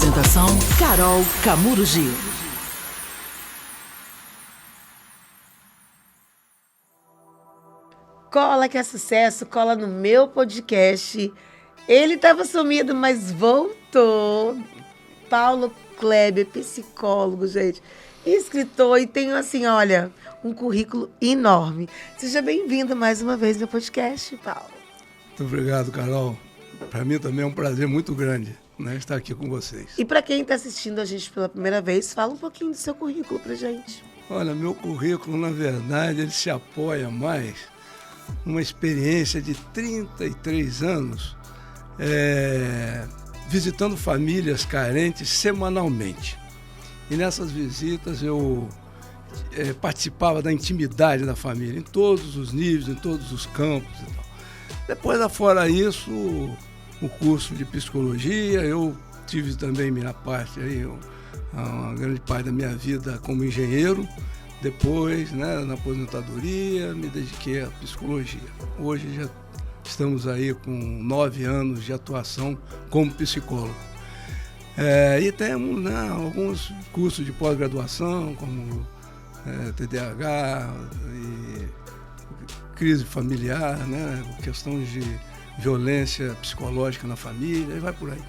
Apresentação: Carol Camurgi. Cola que é sucesso, cola no meu podcast. Ele estava sumido, mas voltou. Paulo Kleber, psicólogo, gente, escritor e tem, assim, olha, um currículo enorme. Seja bem-vindo mais uma vez no meu podcast, Paulo. Muito obrigado, Carol. Para mim também é um prazer muito grande, né, estar aqui com vocês. E para quem está assistindo a gente pela primeira vez, fala um pouquinho do seu currículo para gente. Olha, meu currículo, na verdade, ele se apoia mais numa experiência de 33 anos visitando famílias carentes semanalmente. E nessas visitas eu participava da intimidade da família, em todos os níveis, em todos os campos e tal. Depois, afora isso, o curso de psicologia, eu tive também minha parte, aí, uma grande parte da minha vida como engenheiro. Depois, né, na aposentadoria, me dediquei à psicologia. Hoje já estamos aí com 9 anos de atuação como psicólogo. E temos, né, alguns cursos de pós-graduação, como TDAH, e crise familiar, né, questões de violência psicológica na família, e vai por aí.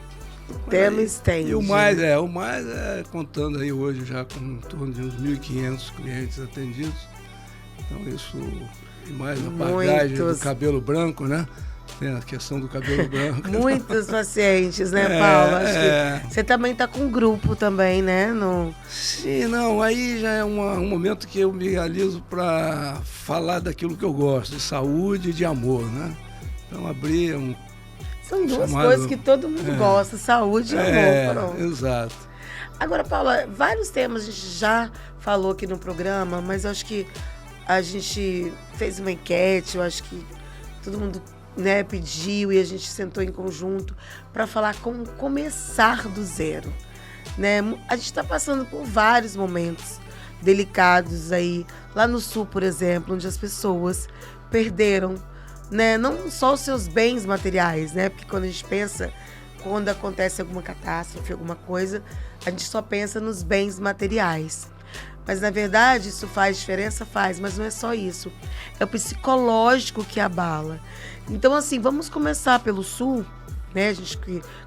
Tema estende. E o mais é contando aí hoje já com em torno de uns 1.500 clientes atendidos. Então isso, e mais a bagagem do cabelo branco, né? Tem a questão do cabelo branco. Muitos pacientes, né, Paulo? Acho que você também está com um grupo também, né? Sim, não, aí já é um momento que eu me realizo para falar daquilo que eu gosto, de saúde e de amor, né? Então abrir São duas coisas que todo mundo gosta, saúde e amor. Pronto. Exato. Agora, Paula, vários temas a gente já falou aqui no programa, mas eu acho que a gente fez uma enquete, eu acho que todo mundo, né, pediu e a gente sentou em conjunto para falar como começar do zero. Né? A gente está passando por vários momentos delicados aí, lá no Sul, por exemplo, onde as pessoas perderam, né, não só os seus bens materiais, né? Porque quando a gente pensa, quando acontece alguma catástrofe, alguma coisa, a gente só pensa nos bens materiais. Mas, na verdade, isso faz diferença? Faz, mas não é só isso. É o psicológico que abala. Então, assim, vamos começar pelo Sul, né?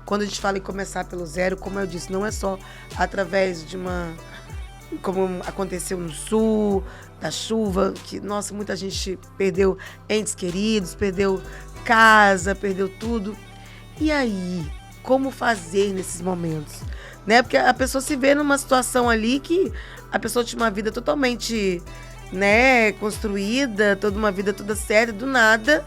Quando a gente fala em começar pelo zero, como eu disse, não é só através de como aconteceu no Sul, da chuva, que, nossa, muita gente perdeu entes queridos, perdeu casa, perdeu tudo. E aí, como fazer nesses momentos? Né? Porque a pessoa se vê numa situação ali que a pessoa tinha uma vida totalmente, né, construída, toda uma vida toda certa, do nada,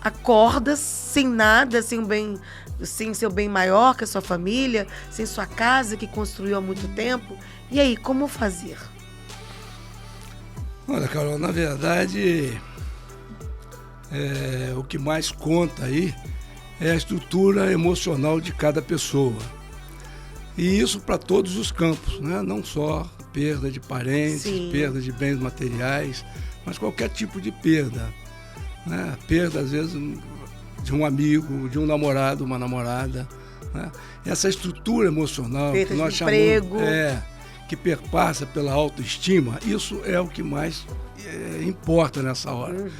acorda sem nada, sem seu bem maior que a sua família, sem sua casa que construiu há muito tempo. E aí, como fazer? Olha, Carol, na verdade, o que mais conta aí é a estrutura emocional de cada pessoa. E isso para todos os campos, né? Não só perda de parentes, Sim, perda de bens materiais, mas qualquer tipo de perda. Né? Perda, às vezes, de um amigo, de um namorado, uma namorada. Né? Essa estrutura emocional perda que nós de emprego. Que perpassa pela autoestima, isso é o que mais importa nessa hora.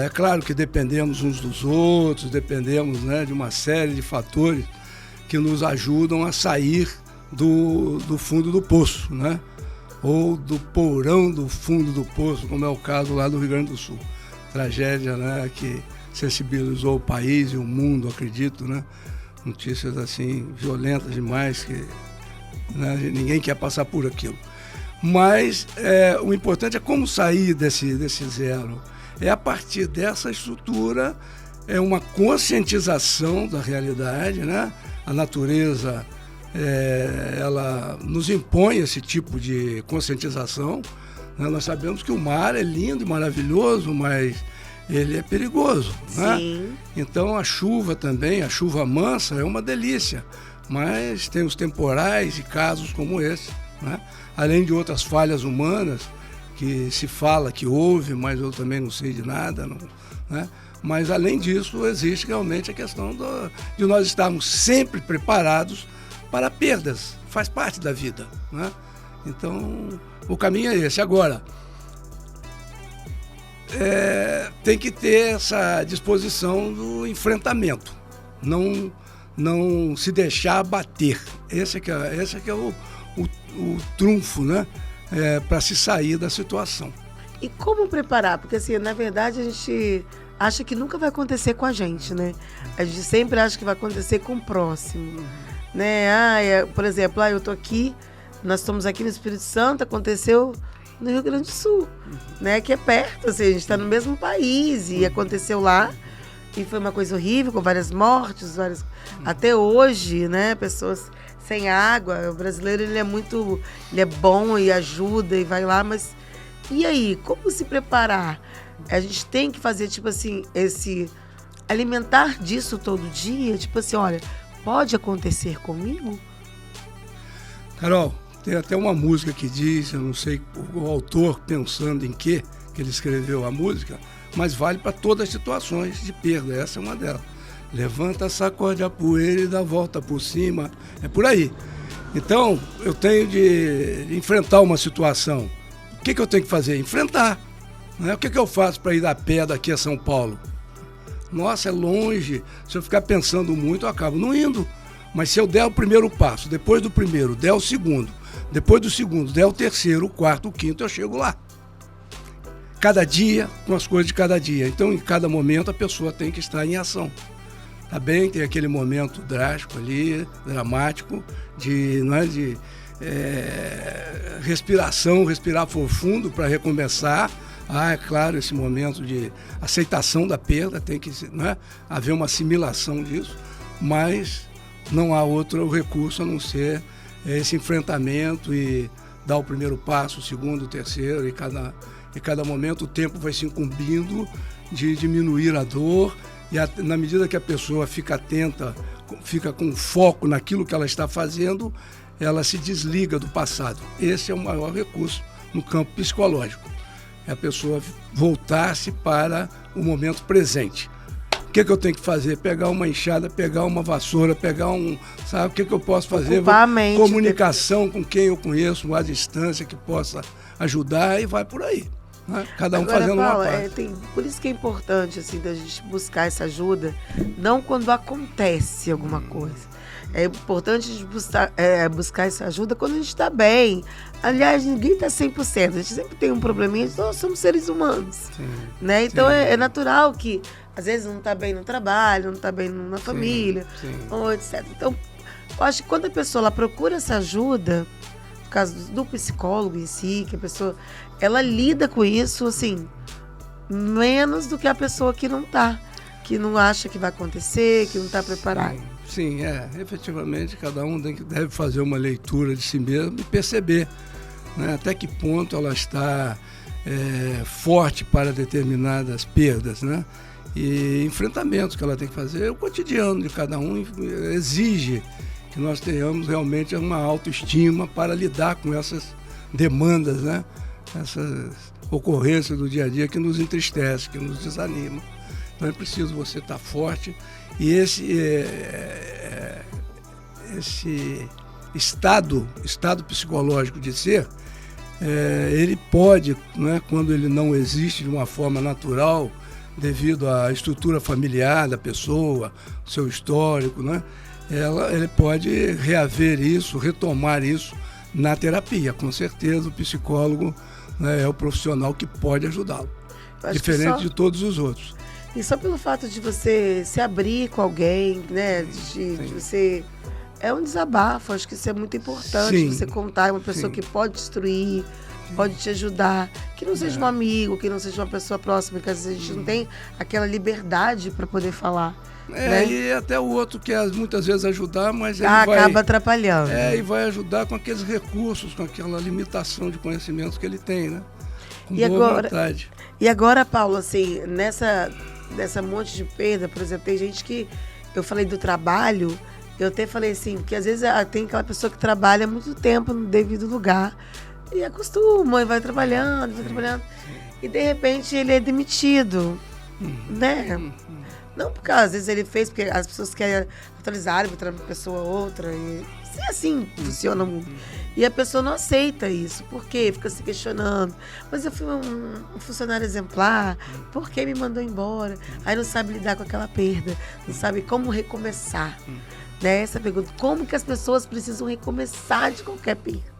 É claro que dependemos uns dos outros, dependemos, né, de uma série de fatores que nos ajudam a sair do fundo do poço, né? Ou do porão do fundo do poço, como é o caso lá do Rio Grande do Sul. Tragédia, né, que sensibilizou o país e o mundo, acredito, né? Notícias assim violentas demais que, né, ninguém quer passar por aquilo. Mas o importante é como sair desse zero. É a partir dessa estrutura, uma conscientização da realidade, né? A natureza, ela nos impõe esse tipo de conscientização. Né? Nós sabemos que o mar é lindo e maravilhoso, mas ele é perigoso. Né? Sim. Então a chuva também, a chuva mansa é uma delícia, mas tem os temporais e casos como esse, né? Além de outras falhas humanas que se fala que houve, mas eu também não sei de nada, né? Mas além disso existe realmente a questão de nós estarmos sempre preparados para perdas, faz parte da vida, né? Então, o caminho é esse. Agora, tem que ter essa disposição do enfrentamento, não se deixar abater. Esse é que é o trunfo, né? Para se sair da situação. E como preparar? Porque, assim, na verdade, a gente acha que nunca vai acontecer com a gente, né? A gente sempre acha que vai acontecer com o próximo, né? Por exemplo, eu tô aqui, nós estamos aqui no Espírito Santo, aconteceu no Rio Grande do Sul, né? Que é perto, assim, a gente está no mesmo país e aconteceu lá. E foi uma coisa horrível, com várias mortes, até hoje, né? Pessoas sem água. O brasileiro, ele é bom e ajuda e vai lá, mas e aí, como se preparar? A gente tem que fazer, tipo assim, alimentar disso todo dia, tipo assim, olha, pode acontecer comigo? Carol, tem até uma música que diz, eu não sei o autor pensando em que ele escreveu a música, mas vale para todas as situações de perda, essa é uma delas. Levanta, sacode a poeira e dá a volta por cima, é por aí. Então, eu tenho de enfrentar uma situação. O que eu tenho que fazer? Enfrentar. Né? O que eu faço para ir a pé daqui a São Paulo? Nossa, é longe. Se eu ficar pensando muito, eu acabo não indo. Mas se eu der o primeiro passo, depois do primeiro, der o segundo, depois do segundo, der o terceiro, o quarto, o quinto, eu chego lá. Cada dia, com as coisas de cada dia. Então, em cada momento, a pessoa tem que estar em ação. Tá bem? Tem aquele momento drástico ali, dramático, de respiração, respirar fundo para recomeçar. É claro, esse momento de aceitação da perda, tem que haver uma assimilação disso, mas não há outro recurso a não ser esse enfrentamento e dar o primeiro passo, o segundo, o terceiro, e cada momento o tempo vai se incumbindo de diminuir a dor, e na medida que a pessoa fica atenta, fica com foco naquilo que ela está fazendo, ela se desliga do passado. Esse é o maior recurso no campo psicológico. É a pessoa voltar-se para o momento presente. O que eu tenho que fazer? Pegar uma enxada, pegar uma vassoura, sabe, o que eu posso fazer? Comunicação com quem eu conheço à distância que possa ajudar e vai por aí. Né? Cada um agora, fazendo Paula, uma parte. Por isso que é importante assim, da gente buscar essa ajuda, não quando acontece alguma coisa. É importante a gente buscar essa ajuda quando a gente está bem. Aliás, ninguém está 100%. A gente sempre tem um probleminha. Nós somos seres humanos. Sim, né? Então, é natural que, às vezes, não está bem no trabalho, não está bem na família, ou etc. Então, eu acho que quando a pessoa ela procura essa ajuda, no caso do psicólogo em si, que a pessoa ela lida com isso, assim, menos do que a pessoa que não está, que não acha que vai acontecer, que não está preparado. Sim, efetivamente cada um deve fazer uma leitura de si mesmo e perceber, né, até que ponto ela está forte para determinadas perdas, né? E enfrentamentos que ela tem que fazer. O cotidiano de cada um exige que nós tenhamos realmente uma autoestima para lidar com essas demandas, né? Essas ocorrências do dia a dia que nos entristecem, que nos desanimam. Então é preciso você estar forte. E esse estado psicológico de ser, ele pode, né, quando ele não existe de uma forma natural, devido à estrutura familiar da pessoa, seu histórico, né, ele pode reaver isso, retomar isso na terapia. Com certeza o psicólogo, né, é o profissional que pode ajudá-lo, diferente de todos os outros. E só pelo fato de você se abrir com alguém, né? De você. É um desabafo, acho que isso é muito importante. Sim. Você contar uma pessoa que pode destruir, pode te ajudar. Que não seja um amigo, que não seja uma pessoa próxima, que às vezes a gente não tem aquela liberdade para poder falar. Né? E até o outro quer muitas vezes ajudar, mas ele acaba atrapalhando. E vai ajudar com aqueles recursos, com aquela limitação de conhecimentos que ele tem, né? Com boa vontade. E agora, Paulo, assim, nessa monte de perda, por exemplo, tem gente que, eu falei do trabalho, eu até falei assim, que às vezes tem aquela pessoa que trabalha muito tempo no devido lugar e acostuma, e vai trabalhando, e de repente ele é demitido, né? Não porque às vezes ele fez, porque as pessoas querem atualizar para outra pessoa outra, e É assim que funciona o mundo. E a pessoa não aceita isso. Por quê? Fica se questionando. Mas eu fui um funcionário exemplar. Por que me mandou embora? Aí não sabe lidar com aquela perda. Não sabe como recomeçar. Né? Essa pergunta. Como que as pessoas precisam recomeçar de qualquer perda?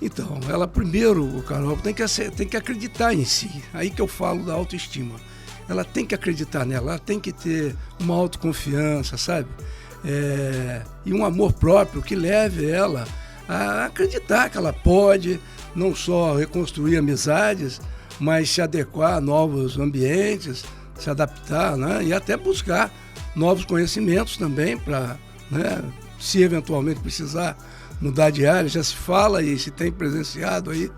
Então, ela primeiro, Carol, tem que acreditar em si. Aí que eu falo da autoestima. Ela tem que acreditar nela, ela tem que ter uma autoconfiança, sabe? E um amor próprio que leve ela a acreditar que ela pode não só reconstruir amizades, mas se adequar a novos ambientes, se adaptar, né? E até buscar novos conhecimentos também para, né, se eventualmente precisar mudar de área. Já se fala e se tem presenciado aí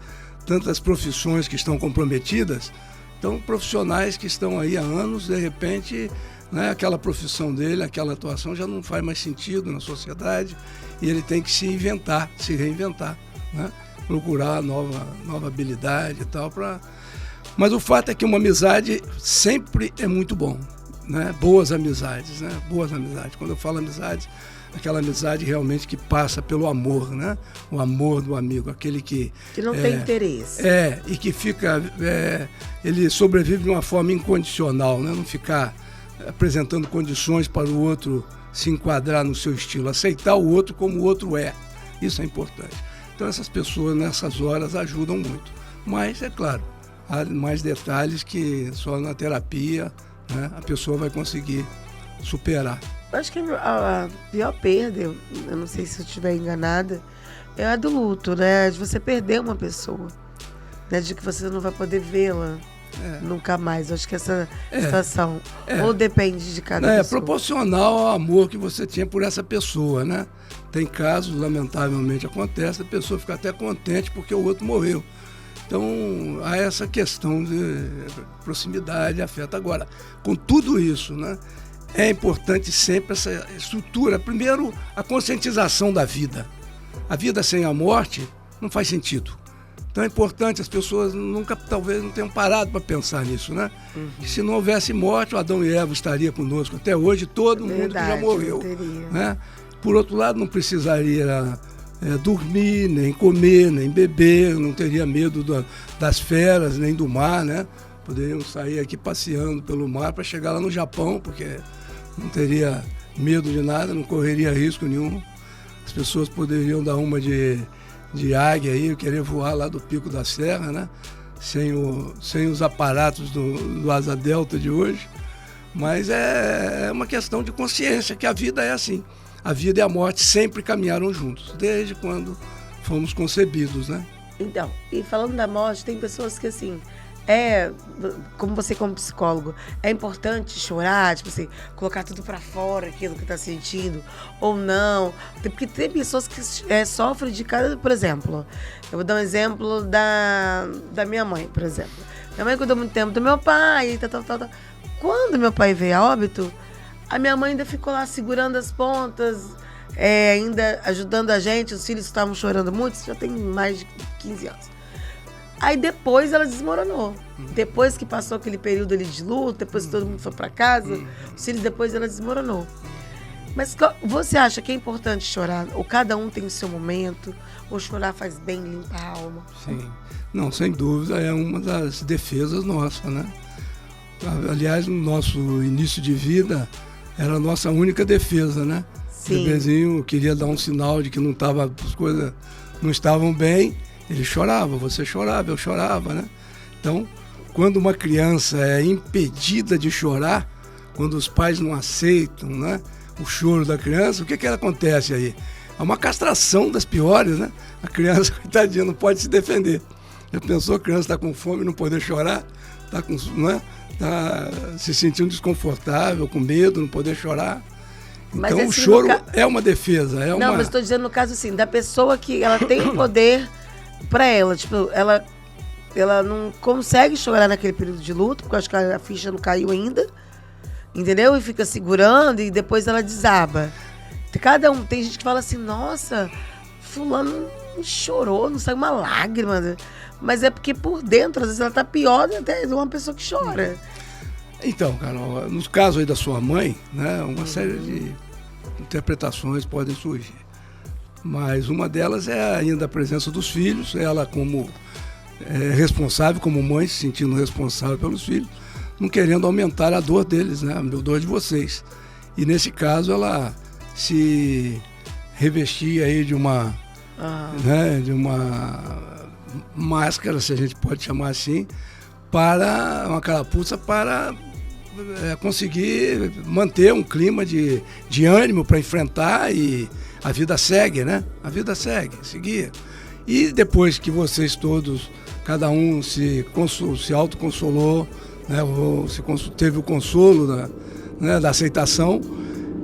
tantas profissões que estão comprometidas. Então, profissionais que estão aí há anos, de repente, né, aquela profissão dele, aquela atuação já não faz mais sentido na sociedade e ele tem que se inventar, se reinventar, né? Procurar nova habilidade e tal. Mas o fato é que uma amizade sempre é muito bom, né? Boas amizades, né? Boas amizades. Quando eu falo amizades, aquela amizade realmente que passa pelo amor, né? O amor do amigo, aquele que não tem interesse. E que fica, ele sobrevive de uma forma incondicional, né? Não ficar apresentando condições para o outro se enquadrar no seu estilo, aceitar o outro como o outro é. Isso é importante. Então essas pessoas nessas horas ajudam muito. Mas, é claro, há mais detalhes que só na terapia, né, a pessoa vai conseguir superar. Eu acho que a pior perda, eu não sei se eu estiver enganada, é a do luto, né? De você perder uma pessoa, né? De que você não vai poder vê-la nunca mais. Eu acho que essa situação ou depende de cada pessoa. É proporcional ao amor que você tinha por essa pessoa, né? Tem casos, lamentavelmente acontece, a pessoa fica até contente porque o outro morreu. Então, há essa questão de proximidade, afeto. Agora, com tudo isso, né? É importante sempre essa estrutura. Primeiro, a conscientização da vida. A vida sem a morte não faz sentido. Então é importante, as pessoas nunca, talvez, não tenham parado para pensar nisso, né? Que se não houvesse morte, o Adão e Eva estaria conosco até hoje, todo mundo que já morreu. Né? Por outro lado, não precisaria dormir, nem comer, nem beber, não teria medo das feras, nem do mar, né? Poderíamos sair aqui passeando pelo mar para chegar lá no Japão, porque não teria medo de nada, não correria risco nenhum. As pessoas poderiam dar uma de águia aí, querer voar lá do Pico da Serra, né? Sem os aparatos do Asa Delta de hoje. Mas é uma questão de consciência, que a vida é assim. A vida e a morte sempre caminharam juntos, desde quando fomos concebidos, né? Então, e falando da morte, tem pessoas que assim... como você como psicólogo, é importante chorar, tipo assim, colocar tudo pra fora, aquilo que tá sentindo, ou não, porque tem pessoas que sofrem de cada, por exemplo, eu vou dar um exemplo da minha mãe, por exemplo. Minha mãe cuidou muito tempo do meu pai, tal. Quando meu pai veio a óbito, a minha mãe ainda ficou lá segurando as pontas, ainda ajudando a gente, os filhos estavam chorando muito, já tem mais de 15 anos. Aí depois ela desmoronou. Depois que passou aquele período ali de luto, depois que todo mundo foi para casa, os filhos, depois ela desmoronou. Mas você acha que é importante chorar? Ou cada um tem o seu momento? Ou chorar faz bem, limpa a alma? Sim. Não, sem dúvida, é uma das defesas nossas, né? Aliás, no nosso início de vida, era a nossa única defesa, né? Sim. O bebezinho queria dar um sinal de que as coisas não estavam bem. Ele chorava, você chorava, eu chorava, né? Então, quando uma criança é impedida de chorar, quando os pais não aceitam, né, o choro da criança, o que acontece aí? É uma castração das piores, né? A criança, coitadinha, não pode se defender. Já pensou, a criança está com fome e não poder chorar? Tá se sentindo desconfortável, com medo, não poder chorar? Então, assim, o choro é uma defesa. Não, mas estou dizendo no caso assim, da pessoa que ela tem o poder... Pra ela, tipo, ela não consegue chorar naquele período de luto, porque eu acho que a ficha não caiu ainda, entendeu? E fica segurando e depois ela desaba. Cada um, tem gente que fala assim, nossa, fulano chorou, não saiu uma lágrima. Mas é porque por dentro, às vezes ela tá pior até de uma pessoa que chora. Então, Carol, no caso aí da sua mãe, né, uma série de interpretações podem surgir. Mas uma delas é ainda a presença dos filhos, ela como responsável, como mãe, se sentindo responsável pelos filhos, não querendo aumentar a dor deles, né? A dor de vocês. E nesse caso ela se revestia aí de uma máscara, se a gente pode chamar assim, para uma carapuça para conseguir manter um clima de ânimo para enfrentar, e a vida segue, né? A vida segue, seguia. E depois que vocês todos, cada um se autoconsolou, né? Teve o consolo da aceitação,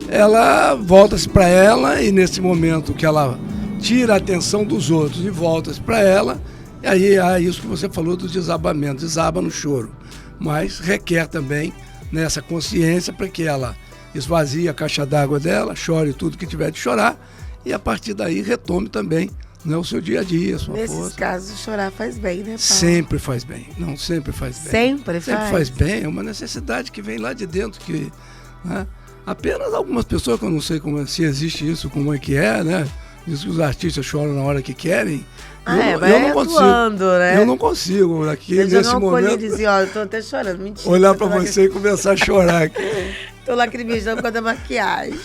ela volta-se para ela, e nesse momento que ela tira a atenção dos outros e volta-se para ela, e aí há isso que você falou do desabamento, desaba no choro. Mas requer também nessa consciência para que ela esvazie a caixa d'água dela, chore tudo que tiver de chorar, e a partir daí retome também, né, o seu dia a dia, a sua força. Nesses casos, chorar faz bem, né, Paulo? Sempre faz bem. Não, sempre faz bem. Sempre faz bem. É uma necessidade que vem lá de dentro, que, né, apenas algumas pessoas, que eu não sei se existe isso, como é que é, né? Diz que os artistas choram na hora que querem. Eu não consigo, atuando, né? Eu não consigo aqui, nesse momento, dizer, eu tô até chorando, mentira. Olhar para você e começar a chorar aqui. Tô lacrimejando por causa da maquiagem.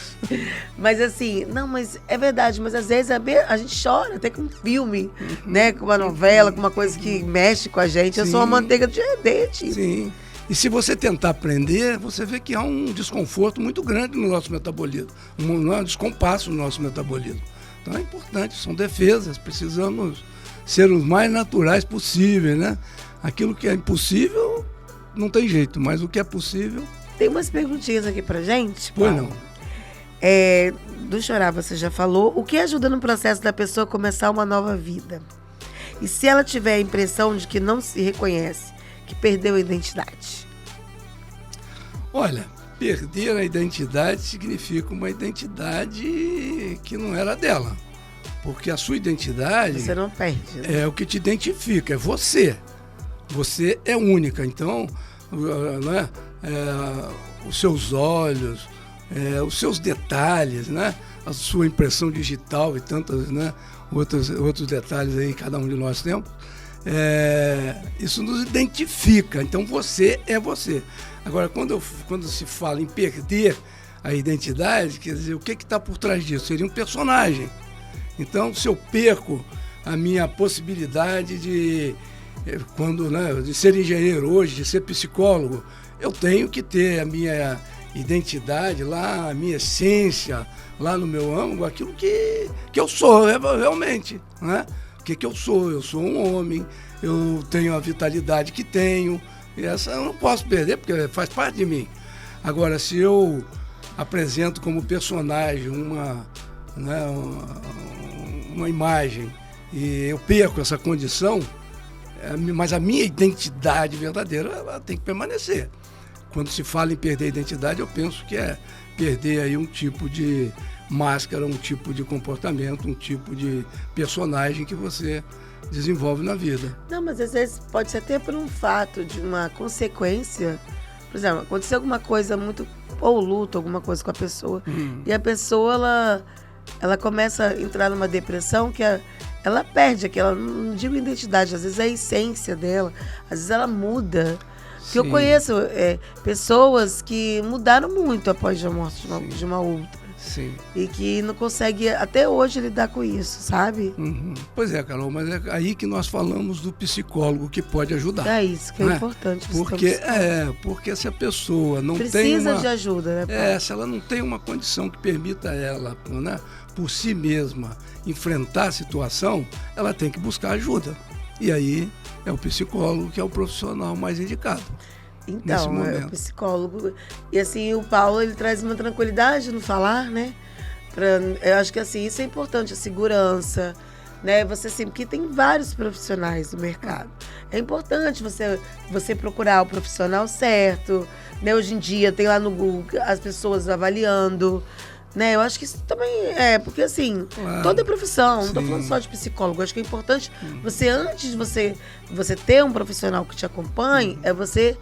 Mas assim, mas é verdade, mas às vezes a gente chora até com um filme, né? Com uma novela, com uma coisa que mexe com a gente. Eu sou uma manteiga de dente. Sim. E se você tentar aprender, você vê que há um desconforto muito grande no nosso metabolismo, um descompasso no nosso metabolismo. Então é importante, são defesas, precisamos ser os mais naturais possíveis, né? Aquilo que é impossível não tem jeito, mas o que é possível... Tem umas perguntinhas aqui pra gente, Paulo. Pois não. Do chorar você já falou. O que ajuda no processo da pessoa começar uma nova vida? E se ela tiver a impressão de que não se reconhece, que perdeu a identidade? Olha, perder a identidade significa uma identidade que não era dela. Porque a sua identidade... Você não perde, né? É o que te identifica, é você. Você é única, então, né? Os seus olhos, os seus detalhes, né? A sua impressão digital e tantos, né? outros detalhes aí que cada um de nós temos. Isso nos identifica, então você é você. Agora, quando se fala em perder a identidade, quer dizer, o que está por trás disso? Seria um personagem. Então, se eu perco a minha possibilidade de ser engenheiro hoje, de ser psicólogo, eu tenho que ter a minha identidade lá, a minha essência lá no meu âmago, aquilo que eu sou realmente, né? O que eu sou? Eu sou um homem, eu tenho a vitalidade que tenho, e essa eu não posso perder, porque faz parte de mim. Agora, se eu apresento como personagem uma imagem e eu perco essa condição, mas a minha identidade verdadeira, ela tem que permanecer. Quando se fala em perder a identidade, eu penso que é perder aí um tipo de máscara, um tipo de comportamento, um tipo de personagem que você desenvolve na vida. Não, mas às vezes pode ser até por um fato de uma consequência. Por exemplo, aconteceu alguma coisa muito, ou luto, alguma coisa com a pessoa, e a pessoa, ela começa a entrar numa depressão que ela perde aquela, não digo identidade, às vezes é a essência dela, às vezes ela muda. Porque eu conheço pessoas que mudaram muito após a morte de uma outra. Sim. E que não consegue até hoje lidar com isso, sabe? Pois é, Carol, mas é aí que nós falamos do psicólogo que pode ajudar. É isso que é importante. Porque se a pessoa não precisa de ajuda, né? Se ela não tem uma condição que permita ela, né, por si mesma, enfrentar a situação, ela tem que buscar ajuda. E aí é o psicólogo que é o profissional mais indicado. Então, é o psicólogo. E assim, o Paulo, ele traz uma tranquilidade no falar, né? Eu acho que assim, isso é importante, a segurança, né? Você assim, porque tem vários profissionais no mercado. É importante você procurar o profissional certo, né? Hoje em dia tem lá no Google as pessoas avaliando, né? Eu acho que isso também porque assim, toda profissão, não estou falando só de psicólogo, eu acho que é importante você, antes de você ter um profissional que te acompanhe, é você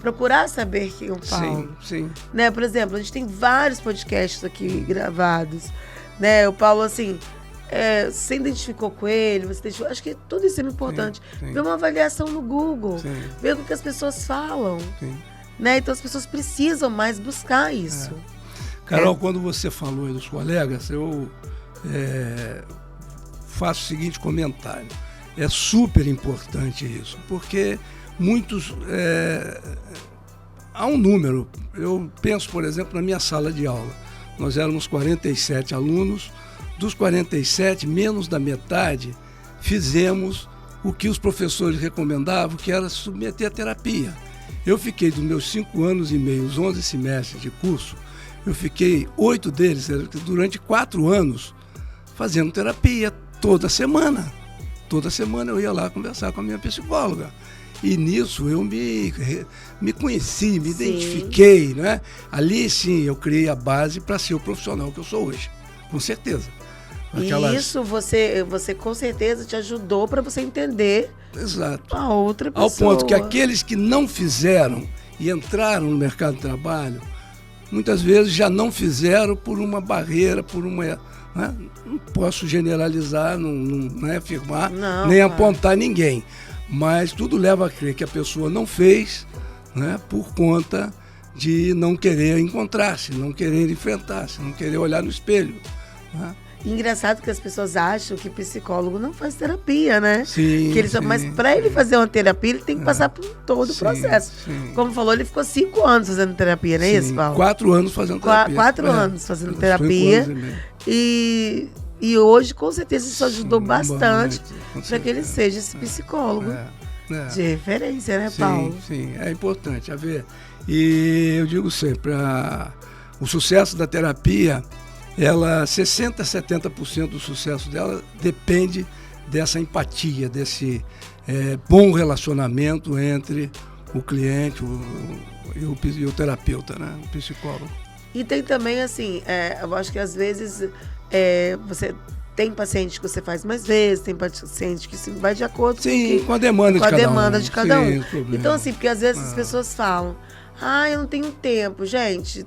procurar saber quem é o Paulo. Sim. Né? Por exemplo, a gente tem vários podcasts aqui gravados, né? O Paulo, assim, você identificou com ele, acho que tudo isso é importante. Sim. Ver uma avaliação no Google, Sim. ver o que as pessoas falam. Sim. Né? Então as pessoas precisam mais buscar isso. Carol, quando você falou aí dos colegas, eu faço o seguinte comentário. É super importante isso, porque muitos... há um número. Eu penso, por exemplo, na minha sala de aula. Nós éramos 47 alunos. Dos 47, menos da metade, fizemos o que os professores recomendavam, que era se submeter à terapia. Eu fiquei, dos meus 5 anos e meio, os 11 semestres de curso, eu fiquei 8 deles, durante 4 anos, fazendo terapia toda semana. Toda semana eu ia lá conversar com a minha psicóloga. E nisso eu me conheci, me identifiquei, né? Ali sim eu criei a base para ser o profissional que eu sou hoje, com certeza. E isso você com certeza te ajudou para você entender Exato. a outra pessoa. Ao ponto que aqueles que não fizeram e entraram no mercado de trabalho, muitas vezes já não fizeram por uma barreira, por uma... Né? Não posso generalizar, não afirmar, nem apontar ninguém. Mas tudo leva a crer que a pessoa não fez, né, por conta de não querer encontrar-se, não querer enfrentar-se, não querer olhar no espelho. Né? Engraçado que as pessoas acham que psicólogo não faz terapia, né? Sim, mas para ele fazer uma terapia, ele tem que passar por todo o processo. Sim. Como falou, ele ficou 5 anos fazendo terapia, não é isso, Paulo? 4 anos fazendo terapia. 4 anos fazendo terapia. E hoje, com certeza, isso ajudou bastante para que ele seja esse psicólogo de referência, né, Paulo? Sim, é importante. A ver, e eu digo sempre, o sucesso da terapia, 60% a 70% do sucesso dela depende dessa empatia, desse bom relacionamento entre o cliente e o terapeuta, né, o psicólogo. E tem também, assim, eu acho que às vezes você tem paciente que você faz mais vezes, tem paciente que vai de acordo com a demanda de cada um. Então, assim, porque às vezes as pessoas falam, eu não tenho tempo, gente.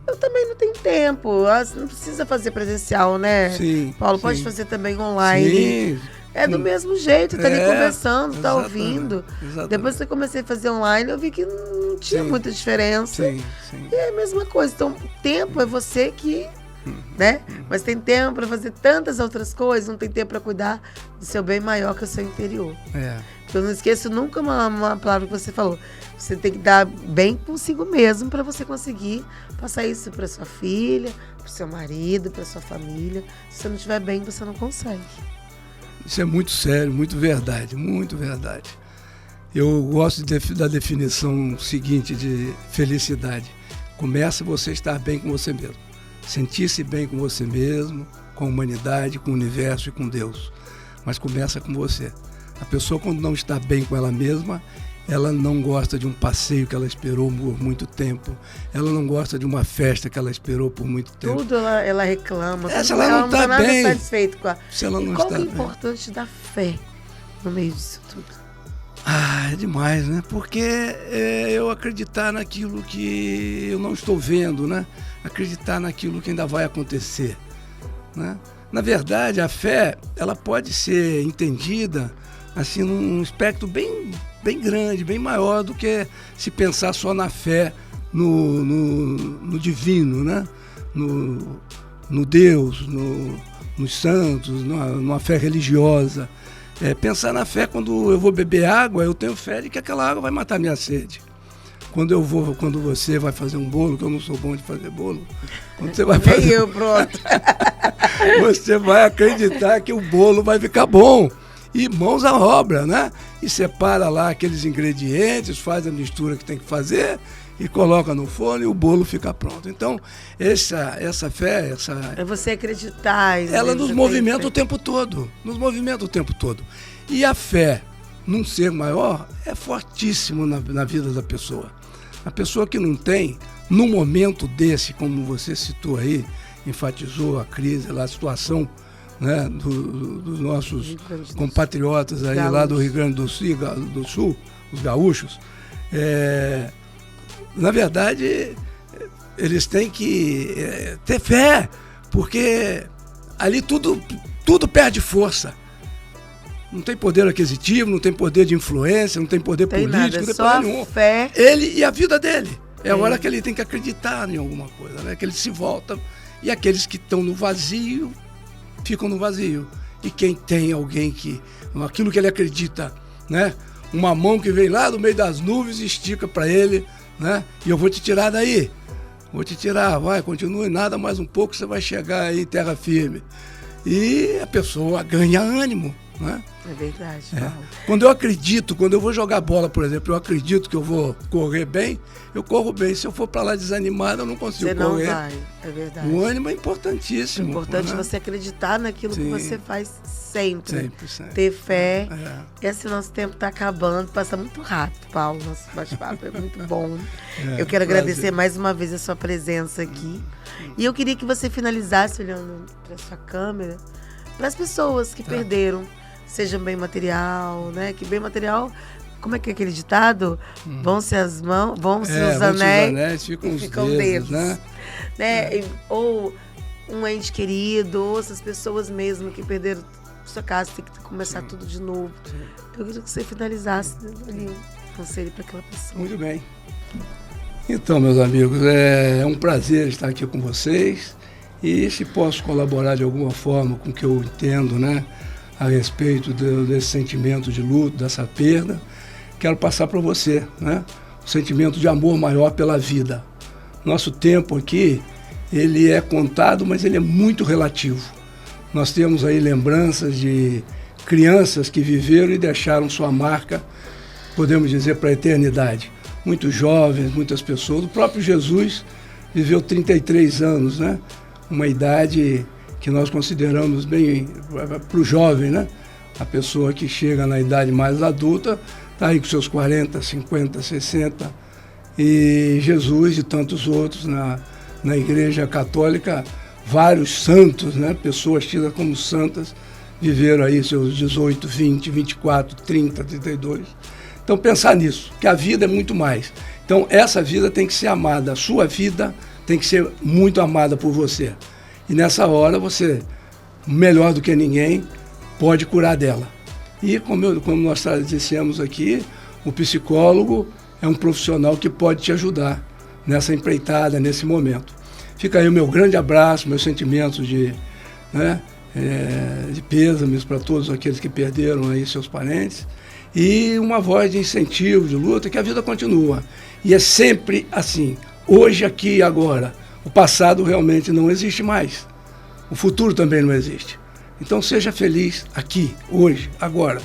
Eu também não tenho tempo. Não precisa fazer presencial, né? Sim, Paulo, pode fazer também online. Sim. É do mesmo jeito, tá ali conversando, tá ouvindo. Exatamente. Depois que eu comecei a fazer online, eu vi que não tinha muita diferença. Sim. E é a mesma coisa. Então, tempo é você que... né? Mas tem tempo para fazer tantas outras coisas, não tem tempo para cuidar do seu bem maior que o seu interior. Eu não esqueço nunca uma palavra que você falou. Você tem que dar bem consigo mesmo para você conseguir passar isso para sua filha, para seu marido, para sua família. Se você não estiver bem, você não consegue. Isso é muito sério, muito verdade, muito verdade. Eu gosto da definição seguinte de felicidade. Começa você estar bem com você mesmo. Sentir-se bem com você mesmo, com a humanidade, com o universo e com Deus. Mas começa com você. A pessoa, quando não está bem com ela mesma, ela não gosta de um passeio que ela esperou por muito tempo. Ela não gosta de uma festa que ela esperou por muito tempo. Tudo ela reclama. Se ela não está bem, nada satisfeito com se ela não e qual está que é bem. importante da fé no meio disso tudo? É demais, né? Porque eu acreditar naquilo que eu não estou vendo, né? Acreditar naquilo que ainda vai acontecer, né? Na verdade, a fé, ela pode ser entendida assim num espectro bem grande, bem maior do que se pensar só na fé no divino, né? No Deus, nos santos, numa fé religiosa. Pensar na fé, quando eu vou beber água, eu tenho fé de que aquela água vai matar minha sede. Quando você vai fazer um bolo, que eu não sou bom de fazer bolo, quando você vai fazer... eu, pronto. Você vai acreditar que o bolo vai ficar bom. E mãos à obra, né? E separa lá aqueles ingredientes, faz a mistura que tem que fazer e coloca no forno e o bolo fica pronto. Então, essa fé, é você acreditar. Ela nos movimenta o tempo todo. E a fé num ser maior é fortíssimo na vida da pessoa. A pessoa que não tem, num momento desse, como você citou aí, enfatizou a crise, a situação, né, dos nossos compatriotas aí lá do Rio Grande do Sul, os gaúchos, na verdade, eles têm que ter fé, porque ali tudo tudo perde força. Não tem poder aquisitivo, não tem poder de influência, não tem poder Tem político, nada, não tem só poder nenhum. a fé. Ele e a vida dele. É a hora que ele tem que acreditar em alguma coisa, né? Que ele se volta. E aqueles que estão no vazio, ficam no vazio. E quem tem alguém que... aquilo que ele acredita, né? Uma mão que vem lá do meio das nuvens e estica para ele, né? E eu vou te tirar daí. Vou te tirar, vai, continue, nada mais um pouco, você vai chegar aí em terra firme. E a pessoa ganha ânimo, né? É verdade, É. Paulo. Quando eu acredito, quando eu vou jogar bola, por exemplo, eu acredito que eu vou correr bem, eu corro bem. Se eu for para lá desanimado, eu não consigo Você não correr. vai, é verdade. O ânimo é É importantíssimo. importante né? você acreditar naquilo que Sim. você faz sempre. Sempre, sempre. Ter fé. É. Esse nosso tempo está acabando, passa muito rápido, Paulo. Nosso bate-papo é muito bom. É, Eu quero prazer. agradecer mais uma vez a sua presença aqui. E eu queria que você finalizasse olhando para sua câmera, para as pessoas que perderam, seja bem material, né? Que bem material, como é que é aquele ditado? Vão-se as mãos, vão-se os anéis, ficam e os ficam dedos, dedos. né? Né? Ou um ente querido, ou essas pessoas mesmo que perderam sua casa, tem que começar tudo de novo. Eu queria que você finalizasse ali um conselho para aquela pessoa. Muito bem. Então, meus amigos, é um prazer estar aqui com vocês. E se posso colaborar de alguma forma com o que eu entendo, né, a respeito desse sentimento de luto, dessa perda, quero passar para você, né, o sentimento de amor maior pela vida. Nosso tempo aqui, ele é contado, mas ele é muito relativo. Nós temos aí lembranças de crianças que viveram e deixaram sua marca, podemos dizer, para a eternidade. Muitos jovens, muitas pessoas. O próprio Jesus viveu 33 anos, né? Uma idade que nós consideramos bem para o jovem, né? A pessoa que chega na idade mais adulta está aí com seus 40, 50, 60. E Jesus e tantos outros na Igreja Católica, vários santos, né? Pessoas tidas como santas, viveram aí seus 18, 20, 24, 30, 32. Então pensar nisso, que a vida é muito mais. Então essa vida tem que ser amada, a sua vida tem que ser muito amada por você. E nessa hora você, melhor do que ninguém, pode curar dela. E como nós dissemos aqui, o psicólogo é um profissional que pode te ajudar nessa empreitada, nesse momento. Fica aí o meu grande abraço, meus sentimentos de pêsames para todos aqueles que perderam aí seus parentes. E uma voz de incentivo, de luta, que a vida continua. E é sempre assim, hoje, aqui e agora. O passado realmente não existe mais. O futuro também não existe. Então seja feliz aqui, hoje, agora.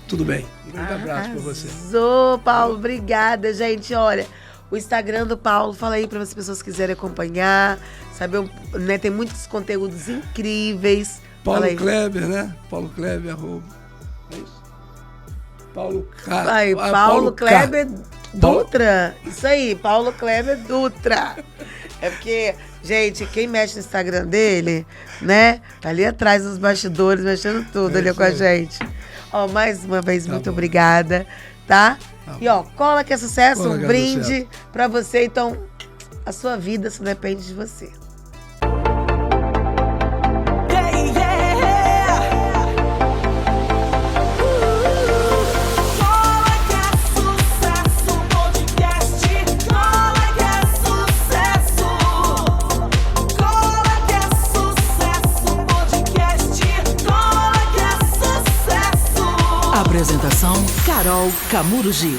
Tudo bem. Um grande abraço para você. Arrasou, Paulo. Obrigada, gente. Olha, o Instagram do Paulo, fala aí para as pessoas que quiserem acompanhar, saber, né? Tem muitos conteúdos incríveis. Paulo Kleber, né? Paulo Kleber, arroba. É isso? Paulo K. Aí, Paulo Kleber Dutra. Isso aí, Paulo Kleber Dutra. É porque, gente, quem mexe no Instagram dele, né? Tá ali atrás nos bastidores, mexendo tudo ali com a gente. Ó, mais uma vez, muito obrigada, tá? E ó, cola que é sucesso, Cola, um brinde pra você. Então, a sua vida só depende de você. Apresentação: Carol Camurji.